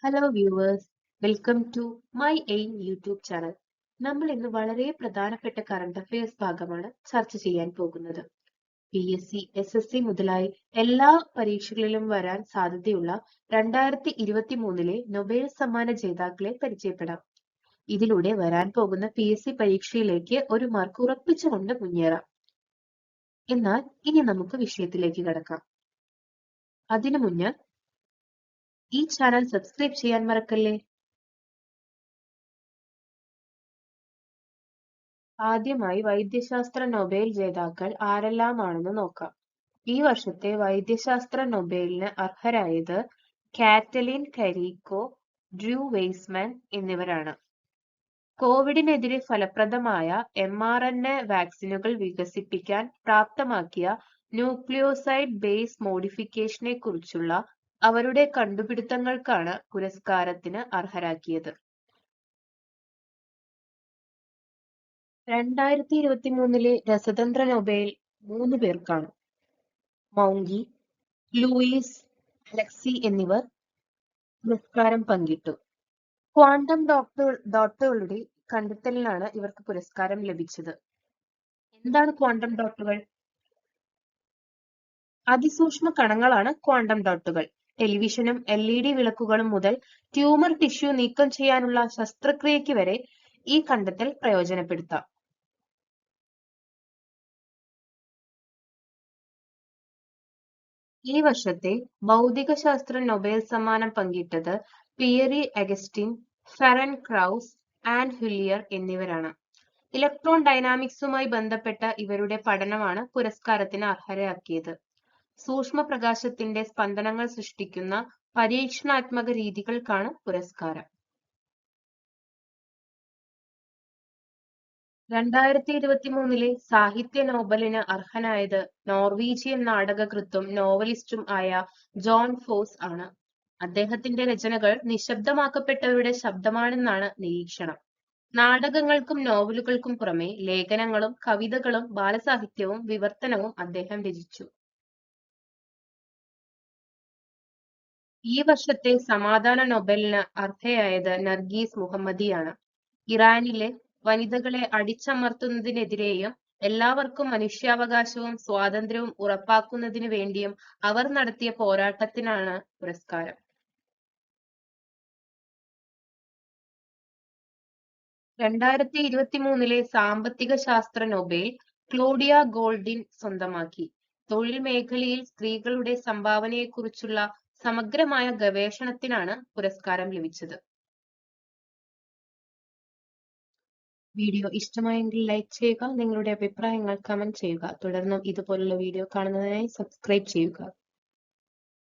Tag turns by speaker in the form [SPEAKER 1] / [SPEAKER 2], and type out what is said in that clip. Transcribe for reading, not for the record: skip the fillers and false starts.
[SPEAKER 1] Hello viewers, welcome to my Aim YouTube channel. നമ്മൾ ഇന്ന് വളരെ പ്രധാനപ്പെട്ട കറണ്ട് അഫയേഴ്സ് ഭാഗമാണ് ചർച്ച ചെയ്യാൻ പോകുന്നത്. PSC, SSC മുതലായി എല്ലാ പരീക്ഷകളിലും വരാൻ സാധ്യതയുള്ള 2023 നൊബേൽ സമ്മാന ജേതാക്കളെ പരിചയപ്പെടാം. ഇതിലൂടെ വരാൻ പോകുന്ന PSC പരീക്ഷയിലേക്ക് ഒരു മാർക്ക് ഉറപ്പിച്ചുകൊണ്ട് മുന്നേറാം. എന്നാൽ ഇനി നമുക്ക് വിഷയത്തിലേക്ക് കടക്കാം. അതിനു മുന്നേ ഈ ചാനൽ സബ്സ്ക്രൈബ് ചെയ്യാൻ മറക്കല്ലേ. ആദ്യമായി വൈദ്യശാസ്ത്ര നൊബേൽ ജേതാക്കൾ ആരെല്ലാമാണെന്ന് നോക്കാം. ഈ വർഷത്തെ വൈദ്യശാസ്ത്ര നൊബേലിന് അർഹരായത് കാറ്റലിൻ കരീക്കോ, ഡ്രൂ വെയ്സ്മാൻ എന്നിവരാണ്. കോവിഡിനെതിരെ ഫലപ്രദമായ mRNA വാക്സിനുകൾ വികസിപ്പിക്കാൻ പ്രാപ്തമാക്കിയ ന്യൂക്ലിയോസൈഡ് ബേസ് മോഡിഫിക്കേഷനെ കുറിച്ചുള്ള അവരുടെ കണ്ടുപിടുത്തങ്ങൾക്കാണ് പുരസ്കാരത്തിന് അർഹരാക്കിയത്. 2023 രസതന്ത്ര നൊബേൽ 3 പേർക്കാണ്. മൗങ്കി, ലൂയിസ് അലക്സി എന്നിവർ പുരസ്കാരം പങ്കിട്ടു. ക്വാണ്ടം ഡോട്ടുകളുടെ കണ്ടെത്തലിനാണ് ഇവർക്ക് പുരസ്കാരം ലഭിച്ചത്. എന്താണ് ക്വാണ്ടം ഡോട്ടുകൾ? അതിസൂക്ഷ്മ കണങ്ങളാണ് ക്വാണ്ടം ഡോട്ടുകൾ. ടെലിവിഷനും LED വിളക്കുകളും മുതൽ ട്യൂമർ ടിഷ്യൂ നീക്കം ചെയ്യാനുള്ള ശസ്ത്രക്രിയയ്ക്ക് വരെ ഈ കണ്ടെത്തൽ പ്രയോജനപ്പെടുത്താം. ഈ വർഷത്തെ ഭൗതികശാസ്ത്ര നൊബേൽ സമ്മാനം പങ്കിട്ടത് Pierre Agostini, Ferenc Krausz, Anne L'Huillier എന്നിവരാണ്. ഇലക്ട്രോൺ ഡൈനാമിക്സുമായി ബന്ധപ്പെട്ട ഇവരുടെ പഠനമാണ് പുരസ്കാരത്തിന് അർഹരാക്കിയത്. സൂക്ഷ്മപ്രകാശത്തിന്റെ സ്പന്ദനങ്ങൾ സൃഷ്ടിക്കുന്ന പരീക്ഷണാത്മക രീതികൾക്കാണ് പുരസ്കാരം. 2023 സാഹിത്യ നോബലിന് അർഹനായത് നോർവീജിയൻ നാടകകൃത്തും നോവലിസ്റ്റും ആയ ജോൺ ഫോസ് ആണ്. അദ്ദേഹത്തിന്റെ രചനകൾ നിശബ്ദമാക്കപ്പെട്ടവരുടെ ശബ്ദമാണെന്നാണ് നിരീക്ഷണം. നാടകങ്ങൾക്കും നോവലുകൾക്കും പുറമെ ലേഖനങ്ങളും കവിതകളും ബാലസാഹിത്യവും വിവർത്തനവും അദ്ദേഹം രചിച്ചു. ഈ വർഷത്തെ സമാധാന നൊബേലിന് അർഹയായത് നർഗീസ് മുഹമ്മദിയാണ്. ഇറാനിലെ വനിതകളെ അടിച്ചമർത്തുന്നതിനെതിരെയും എല്ലാവർക്കും മനുഷ്യാവകാശവും സ്വാതന്ത്ര്യവും ഉറപ്പാക്കുന്നതിന് വേണ്ടിയും അവർ നടത്തിയ പോരാട്ടത്തിനാണ് പുരസ്കാരം. 2023 സാമ്പത്തിക ശാസ്ത്ര നൊബേൽ ക്ലോഡിയ ഗോൾഡിൻ സ്വന്തമാക്കി. തൊഴിൽ മേഖലയിൽ സ്ത്രീകളുടെ സംഭാവനയെക്കുറിച്ചുള്ള സമഗ്രമായ ഗവേഷണത്തിനാണ് പുരസ്കാരം ലഭിച്ചത്. വീഡിയോ ഇഷ്ടമായെങ്കിൽ ലൈക്ക് ചെയ്യുക, നിങ്ങളുടെ അഭിപ്രായങ്ങൾ കമന്റ് ചെയ്യുക. തുടർന്നും ഇതുപോലുള്ള വീഡിയോ കാണുന്നതിനായി സബ്സ്ക്രൈബ് ചെയ്യുക.